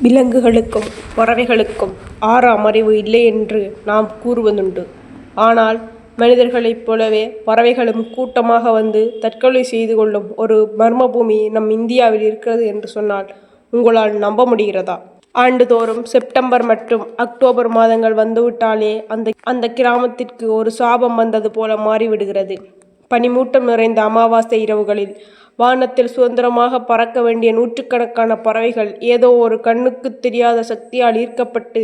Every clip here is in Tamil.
விலங்குகளுக்கும் பறவைகளுக்கும் ஆறாம் அறிவு இல்லை என்று நாம் கூறுவதுண்டு. ஆனால் மனிதர்களைப் போலவே பறவைகளும் கூட்டமாக வந்து தற்கொலை செய்து கொள்ளும் ஒரு மர்ம பூமி நம் இந்தியாவில் இருக்கிறது என்று சொன்னால் உங்களால் நம்ப முடிகிறதா? ஆண்டுதோறும் செப்டம்பர் மற்றும் அக்டோபர் மாதங்கள் வந்துவிட்டாலே அந்த கிராமத்திற்கு ஒரு சாபம் வந்தது போல மாறிவிடுகிறது. பனிமூட்டம் நிறைந்த அமாவாசை இரவுகளில் வானத்தில் சுதந்திரமாக பறக்க வேண்டிய நூற்றுக்கணக்கான பறவைகள் ஏதோ ஒரு கண்ணுக்கு தெரியாத சக்தியால் ஈர்க்கப்பட்டு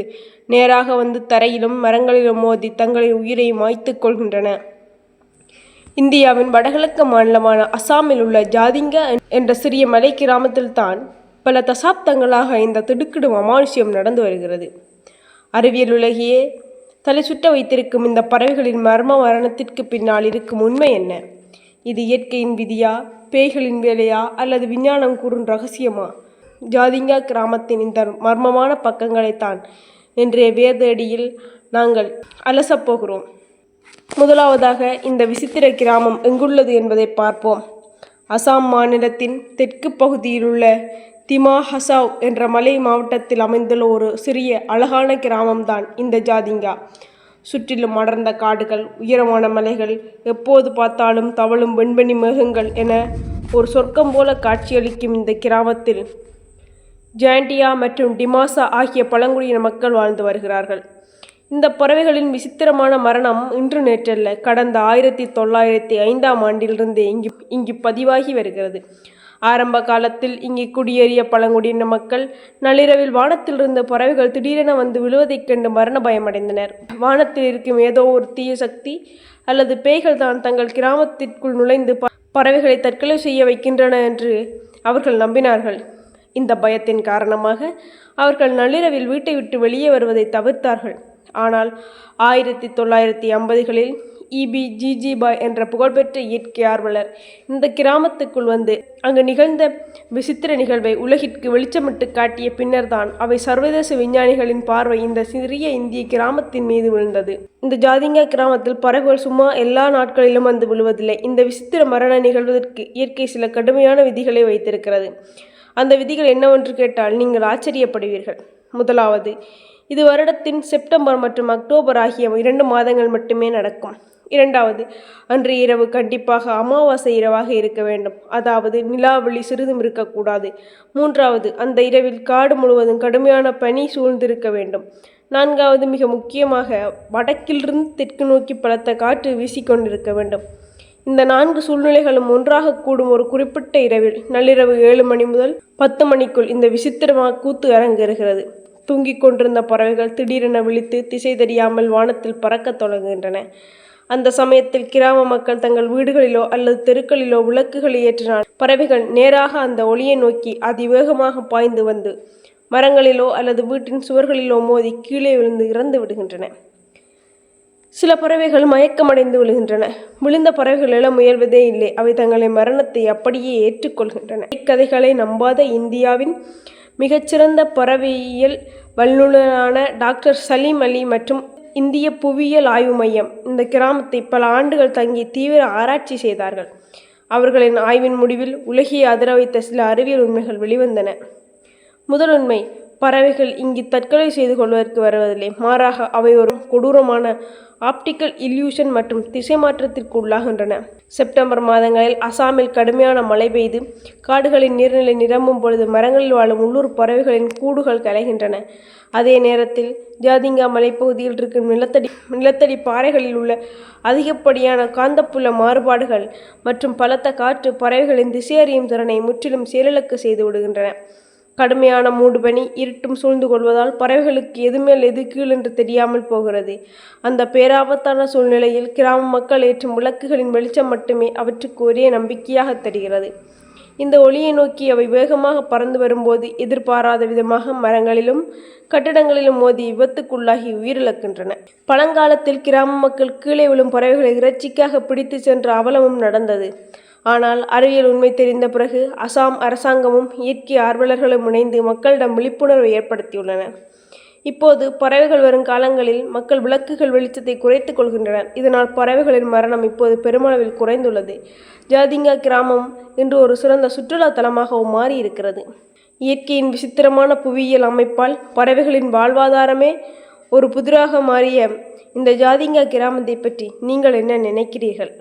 நேராக வந்து தரையிலும் மரங்களிலும் மோதி தங்களின் உயிரை மாய்த்து கொள்கின்றன. இந்தியாவின் வடகிழக்கு மாநிலமான அசாமில் உள்ள ஜாதிங்கா என்ற சிறிய மலை கிராமத்தில்தான் பல தசாப்தங்களாக இந்த திடுக்கிடும் அமானுஷ்யம் நடந்து வருகிறது. அறிவியல் உலகையே தலை சுட்ட வைத்திருக்கும் இந்த பறவைகளின் மர்ம மரணத்திற்கு பின்னால் இருக்கும் உண்மை என்ன? இது இயற்கையின் விதியா, பேய்களின் வேலையா, அல்லது விஞ்ஞானம் கூறும் ரகசியமா? ஜாதிங்கா கிராமத்தின் இந்த மர்மமான பக்கங்களைத்தான் இன்றைய வேதடியில் நாங்கள் அலசப்போகிறோம். முதலாவதாக இந்த விசித்திர கிராமம் எங்குள்ளது என்பதை பார்ப்போம். அசாம் மாநிலத்தின் தெற்கு பகுதியில் உள்ள திமா ஹசாவ் என்ற மலை மாவட்டத்தில் அமைந்துள்ள ஒரு சிறிய அழகான கிராமம்தான் இந்த ஜாதிங்கா. சுற்றிலும் அடர்ந்த காடுகள், உயரமான மலைகள், எப்போது பார்த்தாலும் தவழும் வெண்பனி மேகங்கள் என ஒரு சொர்க்கம் போல காட்சியளிக்கும் இந்த கிராமத்தில் ஜாண்டியா மற்றும் டிமாசா ஆகிய பழங்குடியின மக்கள் வாழ்ந்து வருகிறார்கள். இந்த பறவைகளின் விசித்திரமான மரணம் இன்று நேற்றல்ல, கடந்த 1905ஆம் ஆண்டிலிருந்தே இங்கு பதிவாகி வருகிறது. ஆரம்ப காலத்தில் இங்கே குடியேறிய பழங்குடியின மக்கள் நள்ளிரவில் வானத்தில் இருந்த பறவைகள் திடீரென வந்து விழுவதைக் கண்டு மரண பயமடைந்தனர். வானத்தில் இருக்கும் ஏதோ ஒரு தீய சக்தி அல்லது பேய்கள் தான் தங்கள் கிராமத்திற்குள் நுழைந்து பறவைகளை தற்கொலை செய்ய வைக்கின்றன என்று அவர்கள் நம்பினார்கள். இந்த பயத்தின் காரணமாக அவர்கள் நள்ளிரவில் வீட்டை விட்டு வெளியே வருவதை தவிர்த்தார்கள். ஆனால் 1950களில் இபி ஜிஜிபாய் என்ற புகழ்பெற்ற இயற்கை ஆர்வலர் இந்த கிராமத்துக்குள் வந்து அங்கு நிகழ்ந்த விசித்திர நிகழ்வை உலகிற்கு வெளிச்சமிட்டு காட்டிய பின்னர்தான் அவை சர்வதேச விஞ்ஞானிகளின் பார்வை இந்த சிறிய இந்திய கிராமத்தின் மீது விழுந்தது. இந்த ஜாதிங்கா கிராமத்தில் பறவைகள் சும்மா எல்லா நாட்களிலும் வந்து விழுவதில்லை. இந்த விசித்திர மரணம் நிகழ்வதற்கு இயற்கை சில கடுமையான விதிகளை வைத்திருக்கிறது. அந்த விதிகள் என்னவென்று கேட்டால் நீங்கள் ஆச்சரியப்படுவீர்கள். முதலாவது, இது வருடத்தின் செப்டம்பர் மற்றும் அக்டோபர் ஆகிய 2 மாதங்கள் மட்டுமே நடக்கும். இரண்டாவது, அன்று இரவு கண்டிப்பாக அமாவாசை இரவாக இருக்க வேண்டும். அதாவது நிலாவெளி சிறிதும் இருக்கக்கூடாது. மூன்றாவது, அந்த இரவில் காடு முழுவதும் கடுமையான பனி சூழ்ந்திருக்க வேண்டும். நான்காவது, மிக முக்கியமாக வடக்கிலிருந்து தெற்கு நோக்கி பலத்த காற்று வீசிக்கொண்டிருக்க வேண்டும். இந்த 4 சூழ்நிலைகளும் ஒன்றாக கூடும் ஒரு குறிப்பிட்ட இரவில் நள்ளிரவு 7 மணி முதல் 10 மணிக்குள் இந்த விசித்திரமாக கூத்து அரங்கேறுகிறது. தூங்கிக் கொண்டிருந்த பறவைகள் திடீரென விழித்து திசை தெரியாமல் வானத்தில் பறக்கத் தொடங்குகின்றன. அந்த சமயத்தில் கிராம மக்கள் தங்கள் வீடுகளிலோ அல்லது தெருக்களிலோ விளக்குகளை ஏற்றினால் பறவைகள் நேராக அந்த ஒளியை நோக்கி அதிவேகமாக பாய்ந்து வந்து மரங்களிலோ அல்லது வீட்டின் சுவர்களிலோ மோதி கீழே விழுந்து இறந்து விடுகின்றன. சில பறவைகள் மயக்கமடைந்து விழுகின்றன. விழுந்த பறவைகள் எழ முயல்வதே இல்லை. அவை தங்களின் மரணத்தை அப்படியே ஏற்றுக்கொள்கின்றன. இக்கதைகளை நம்பாத இந்தியாவின் மிகச்சிறந்த பறவையியல் வல்லுநரான டாக்டர் சலீம் அலி மற்றும் இந்திய புவியியல் ஆய்வு மையம் இந்த கிராமத்தை பல ஆண்டுகள் தங்கி தீவிர ஆராய்ச்சி செய்தார்கள். அவர்களின் ஆய்வின் முடிவில் உலகையே அதிர வைத்த சில அறிவியல் உண்மைகள் வெளிவந்தன. முதல் உண்மை, பறவைகள் இங்கு தற்கொலை செய்து கொள்வதற்கு வருவதில்லை. மாறாக அவை ஒரு கொடூரமான ஆப்டிக்கல் இல்யூஷன் மற்றும் திசை மாற்றத்திற்கு உள்ளாகின்றன. செப்டம்பர் மாதங்களில் அசாமில் கடுமையான மழை பெய்து காடுகளின் நீர்நிலை நிரம்பும் பொழுது மரங்களில் வாழும் உள்ளூர் பறவைகளின் கூடுகள் கலைகின்றன. அதே நேரத்தில் ஜாதிங்கா மலைப்பகுதியில் இருக்கும் நிலத்தடி பாறைகளில் உள்ள அதிகப்படியான காந்தப்புல மாறுபாடுகள் மற்றும் பலத்த காற்று பறவைகளின் திசையறியும் திறனை முற்றிலும் செயலிழக்க செய்து விடுகின்றன. கடுமையான மூடுபனி இருட்டும் சூழ்ந்து கொள்வதால் பறவைகளுக்கு எதுமேல் எது கீழ் என்று தெரியாமல் போகிறது. அந்த பேராபத்தான சூழ்நிலையில் கிராம மக்கள் ஏற்றும் விளக்குகளின் வெளிச்சம் மட்டுமே அவற்றுக்கு ஒரே நம்பிக்கையாக தெரிகிறது. இந்த ஒளியை நோக்கி அவை வேகமாக பறந்து வரும்போது எதிர்பாராத விதமாக மரங்களிலும் கட்டிடங்களிலும் மோதி விபத்துக்குள்ளாகி உயிரிழக்கின்றன. பழங்காலத்தில் கிராம மக்கள் கீழே விழும் பறவைகளை இறைச்சிக்காக பிடித்து சென்ற அவலமும் நடந்தது. ஆனால் அறிவியல் உண்மை தெரிந்த பிறகு அசாம் அரசாங்கமும் இயற்கை ஆர்வலர்களும் இணைந்து மக்களிடம் விழிப்புணர்வை ஏற்படுத்தியுள்ளனர். இப்போது பறவைகள் வரும் காலங்களில் மக்கள் விளக்குகள் வெளிச்சத்தை குறைத்துக் கொள்கின்றனர். இதனால் பறவைகளின் மரணம் இப்போது பெருமளவில் குறைந்துள்ளது. ஜாதிங்கா கிராமம் இன்று ஒரு சிறந்த சுற்றுலா தலமாகவும் மாறி இருக்கிறது. இயற்கையின் விசித்திரமான புவியியல் அமைப்பால் பறவைகளின் வாழ்வாதாரமே ஒரு புதிராக மாறிய இந்த ஜாதிங்கா கிராமத்தை பற்றி நீங்கள் என்ன நினைக்கிறீர்கள்?